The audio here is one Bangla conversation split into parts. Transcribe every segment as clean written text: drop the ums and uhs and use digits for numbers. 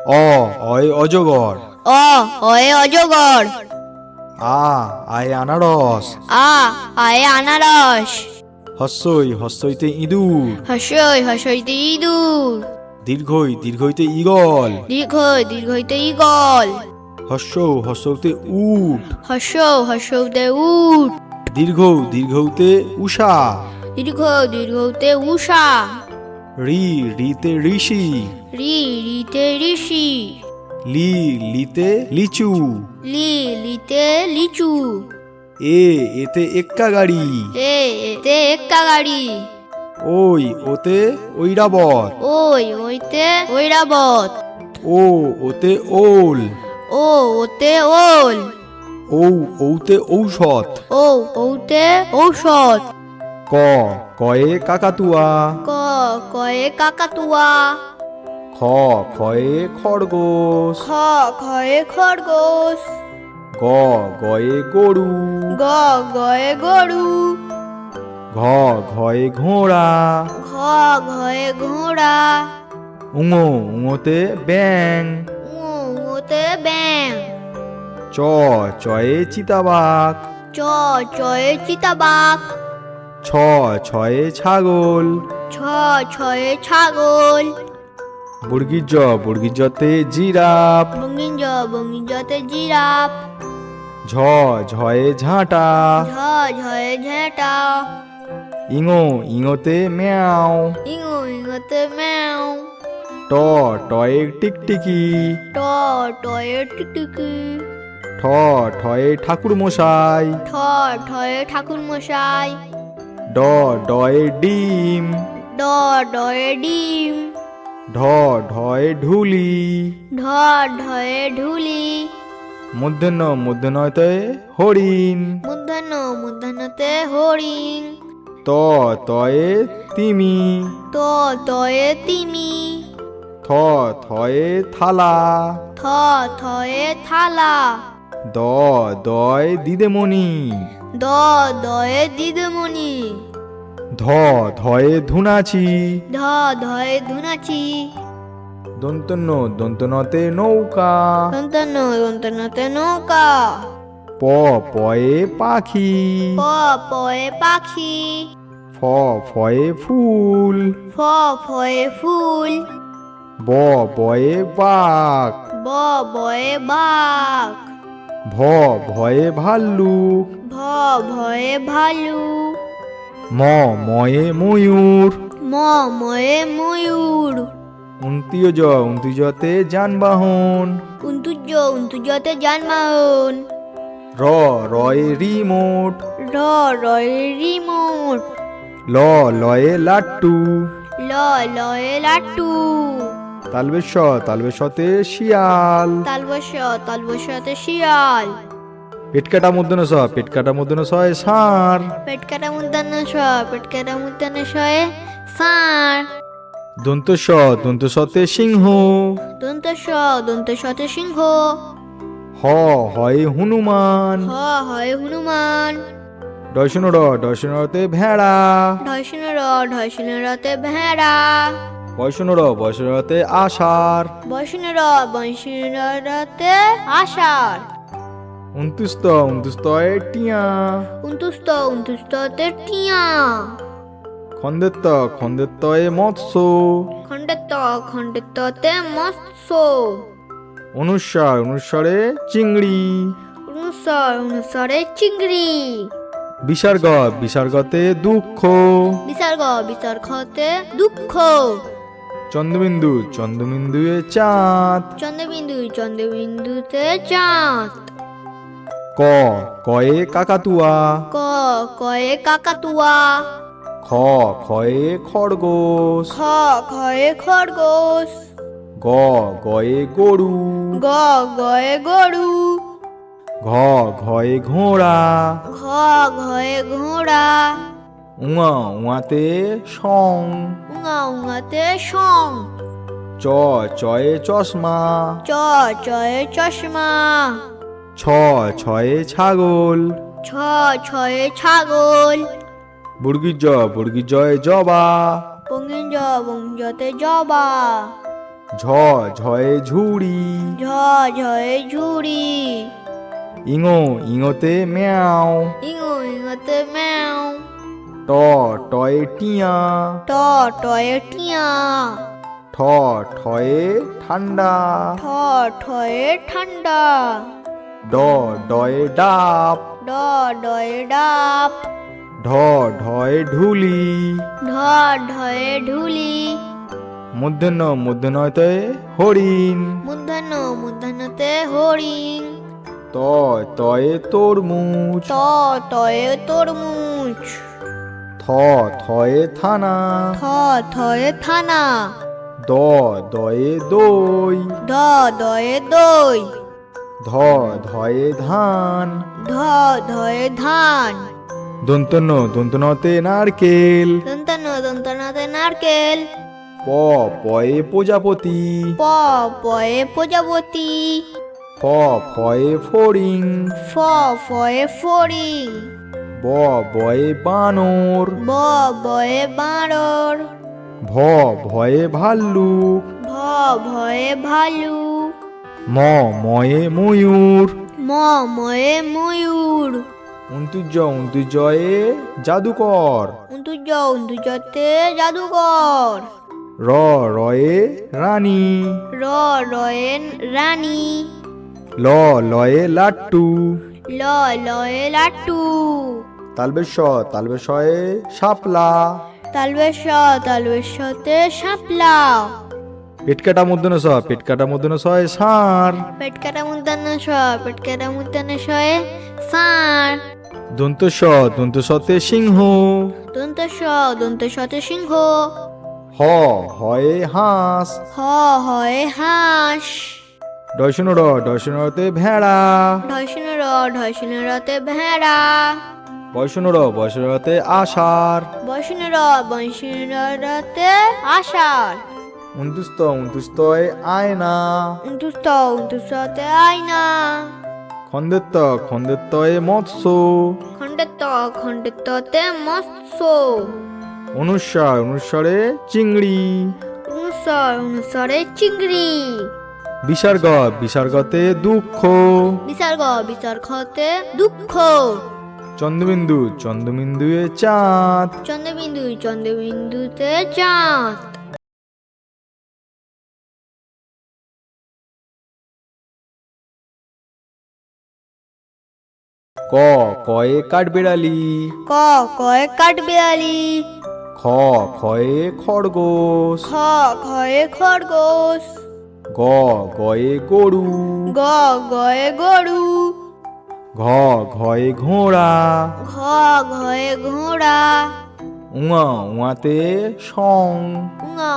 অয় অজগর। অয়ে অজগর। আয় আনারস। আয়ে আনারস। হস্যইতে ইঁদুর। হসইতে ইঁদুর। দীর্ঘইতে ঈগল। দীর্ঘইতে ঈগল। হস্যতে উট। হসৌতে উট। দীর্ঘতে উষা। দীর্ঘতে উষা। রিতে ঋষি। রিতে ঋষি। লিতে লিচু। লিতে লিচু। এতে এক্কা গাড়ি। এতে এক্কা গাড়ি। ওতে ঐরাবত। ওইতে ঐরাবত। ওতে ওল। ওতে ওল। ঔতে ঔষধ। ওতে ঔষধ। কয়ে কাকাতুয়া। কয়ে কাকাতুয়া। খয়ে খরগোশ। খয়ে খরগোশ। গয়ে গরু। গয়ে গরু। ঘয়ে ঘোড়া। ঘয়ে ঘোড়া। উঙোতে ব্যাং। ওতে ব্যাং। চয়ে চিতাবাঘ। চয়ে চিতাবাঘ। ছয়ে ছাগল। ছয়ে ছাগল। বর্গীজতে জিরাফ। বঙ্গিঞ্জতে জিরাফ। ঝয়ে ঝাঁটা। ঝয়ে ঝেঁটা। ইঙোতে ম্যাও। ইঙোতে ম্যাও। টয়ে টিকটিকি। টয়ে টিকটিকি। ঠয়ে ঠাকুর মশাই। ঠয়ে ঠাকুর মশাই। ডয়ে ডিম। ডয়ে ডিম। ঢয়ে ঢুলি। ঢয়ে ঢুলি। মূর্ধন্যতে হরিণ। মূর্ধন্যতে হরিণ। তয়ে তিমি। তয়ে তিমি। থয়ে থালা। থয়ে থালা। দয়ে দিদেমণি। দয়ে দিদিমণি। ধয়ে ধুনাচি। ধয়ে ধুনাচি। দন্তনতে নৌকা। দন্তনতে নৌকা। পয়ে পাখি। পয়ে পাখি। ফয়ে ফুল। ফয়ে ফুল। বয়ে বাঘ। বয়ে বাঘ। ভয়ে ভাল্লুক। ভয়ে ভালু। ময়ে ময়ূর। ময়ে ময়ূর। উন্তিজতে যানবাহন। উন্তুজতে যানবাহন। রয়ে রিমোট। রয়ে রিমোট। লয়ে লাট্টু। লয়ে লাট্টু। তালবেশতে শিয়াল। তালবশতে শিয়াল। পেটকাটা মূর্ধন্য সয় ষাঁড়। পেটকাটা মূর্ধন্য শয়ে ষাঁড়। দন্তসতে সিংহ। দন্তসতে সিংহ। হয়ে হনুমান। হয় হনুমান। ডয়সনতে ভেড়া। ঢয়সিনরতে ভেড়া। বয়সনতে আষাঢ়। বয়সিনরতে আষাঢ়। উনতুস্তয়ে টিয়া। উন্তুস্ততে টিয়া। খন্দেত্তয়ে মৎস্য। খণ্ডেত্ততে মৎস্য। অনুস্বরে চিংড়ি। অনুসারে চিংড়ি। বিসর্গতে দুঃখ। বিসর্গতে দুঃখ। চন্দ্রবিন্দুয়ে চাঁদ। চন্দ্রবিন্দুতে চাঁদ। কয়ে কাকাতুয়া। কয়ে কাকাতুয়া। খয়ে খরগোশ। খয়ে খরগোশ। গয়ে গরু। গয়ে গরু। ঘয়ে ঘোড়া। ঘয়ে ঘোড়া। উঙাতে সং। উঙাতে সং। চয়ে চশমা। চয়ে চশমা। ছয়ে ছাগল। ছয়ে ছাগল। বর্গীজয়ে জবা। বঙ্গিঞ্জতে জবা। ঝ ঝয়ে ঝুড়ি ঝ ঝয়ে ঝুড়ি ইঙো ইঙোতে ম্যাও ইঙো ইঙোতে ম্যাও ট টয়ে টিয়া ট টয়ে টিয়া ঠ ঠয়ে ঠান্ডা ঠ ঠয়ে ঠান্ডা ড ডয়ে ডাব ড ডয়ে ডাব ঢ ঢয়ে ঢুলি ঢ ঢয়ে ঢুলি মূর্ধন্য মূর্ধন্যতে হরিণ মূর্ধন্য মূর্ধন্যতে হরিণ ত তয়ে তরমুজ ত তয়ে তরমুজ থ থয়ে থানা থ থয়ে থানা দ দয়ে দই দ দয়ে দই ধ ধয়ে ধান ধ ধয়ে ধান দন্তন্য দন্তনতে নারকেল দন্তন্য দন্তনাতে নারকেল প পয়ে প্রজাপতি প পয়ে প্রজাপতি ফ ফয়ে ফড়িং ফ ফয়ে ফড়িং ব বয়ে বানর ব বয়ে বাঁদর ভ ভয়ে ভাল্লুক ভ ভয়ে ভালু ম ময়ে ময়ূর ম ময়ে ময়ূর উন্তুজয়ে জাদুকর উন্তুজতে জাদুকর র রয়ে রানী র রয়ে রানী লয়ে লাট্টু ল লয়ে লাট্টু তালবেশয়ে শাপলা তালবেশতে শাপলা পেটকাটা মধ্যন স পেটকাটা মধ্যন সয় ষাঁড় পেটকাটা মুদ্দান্ন স পেটকাটা মুদ্দান্ন শয়ে ষাঁড় দন্ত সতে সিংহ দন্ত শতে সিংহ হ হয়ে হাঁস হ হয়ে হাঁস ডয়শনরতে ভেড়া ঢয়শনরতে ভেড়া বয়সনরতে আষাঢ় বয়সনরতে আষাঢ় উন্তুস্তয়ে আয়না উন্তুস্ততে আয়না খন্দেত্তয়ে মৎস্য খণ্ডেত্ততে মৎস্য অনুস্বরে চিংড়ি অনুসরে চিংড়ি বিসর্গতে দুঃখ বিসর্গতে দুঃখ চন্দ্রবিন্দুয়ে চাঁদ চন্দ্রবিন্দুতে চাঁদ কয়ে কাঠবেড়ালি কয়ে কাঠবিড়ালি খয়ে খরগোশ খয়ে খরগোশ গয়ে গরু গয়ে গরু ঘয়ে ঘোড়া ঘয়ে ঘোড়া উঙাতে সং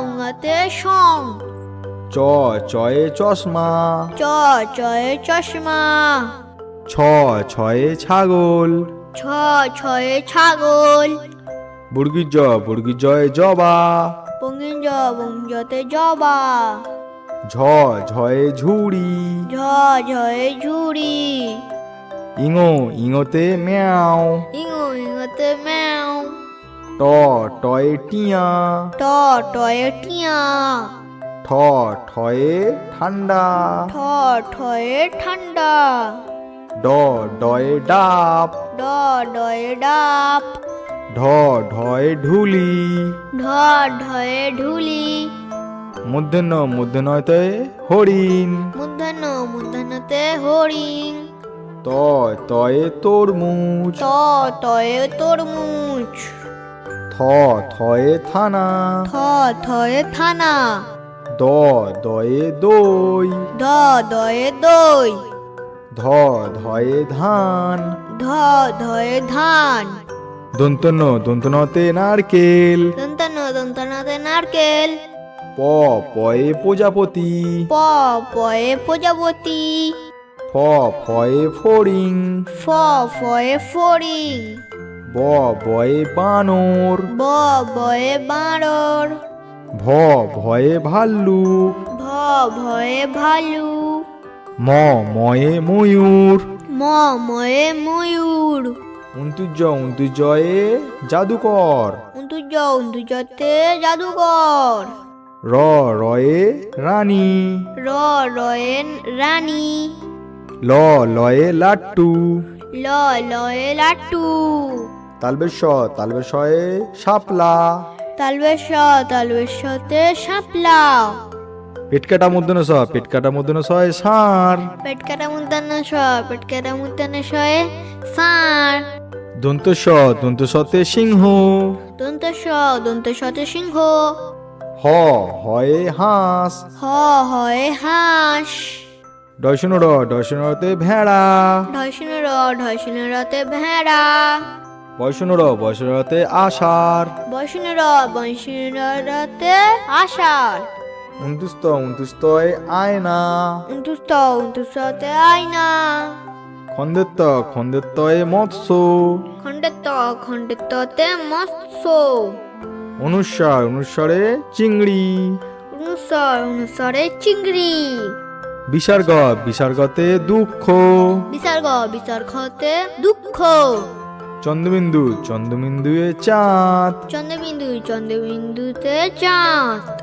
উঙাতে সং চয়ে চশমা চয়ে চশমা ছয়ে ছাগল ছয়ে ছাগল বর্গীজয়ে জবা বঙ্গিঞ্জতে জবা ঝয়ে ঝুড়ি ঝয়ে ঝুড়ি ইঙোতে ম্যাও ইঙোতে ম্যাও টয়ে টিয়া ট টয়ে টিয়া ঠয়ে ঠান্ডা ঠ ঠয়ে ঠান্ডা ডয়ে ডাব ড ডয়ে ডাব ঢয়ে ঢুলি ঢ ঢয়ে ঢুলি মূর্ধন্যতে হরিণ মূর্ধন্যতে হরিণ তয়ে তরমুজ ত তয়ে তরমুজ থয়ে থানা থ থয়ে থানা দয়ে দই দ দয়ে দই ধয়ে ধান ধ ধয়ে ধান দন্তনতে নারকেল দন্তনাতে নারকেল পয়ে প্রজাপতি প পয়ে প্রজাপতি ফয়ে ফড়িং ফ ফয়ে ফড়িং বয়ে বানর ব বয়ে বাঁদর ভয়ে ভাল্লুক ভ ভয়ে ভালু ময়ে ময়ূর ম ময়ে ময়ূর উন্তুজয়ে জাদুকর উন্তুজতে জাদুকর রয়ে রানী। রয়ে রানী। লয়ে লাট্টু। লয়ে লাট্টু। তালবেশ শয়ে শাপলা। তালবেশতে শাপলা। পেট কাটা মূর্ধন্য ষ, পেট কাটা মূর্ধন্য ছয় ষাঁড়। পেট কাটা মূর্ধন্য ষ, পেট কাটা মূর্ধন্য শয়ে ষাঁড়। দন্ত সতে সিংহ। দন্ত শতে সিংহ। হয়ে হাঁস। হয়ে হাঁস। ডয়শনতে ভেড়া। ঢয়শনরতে ভেড়া। বয়সনরতে আষাঢ়। বয়সনরতে আষাঢ়। উনতুস্তয় আয়না। উনতুস্ততে আয়না। খন্দেত্তয়ে মৎস্য। খণ্ডেত্ততে মৎস্য। অনুস্বরে চিংড়ি। অনুস্বরে চিংড়ি। বিসর্গতে দুঃখ। বিসর্গতে দুঃখ। চন্দ্রবিন্দুয়ে চাঁদ। চন্দ্রবিন্দুতে চাঁদ।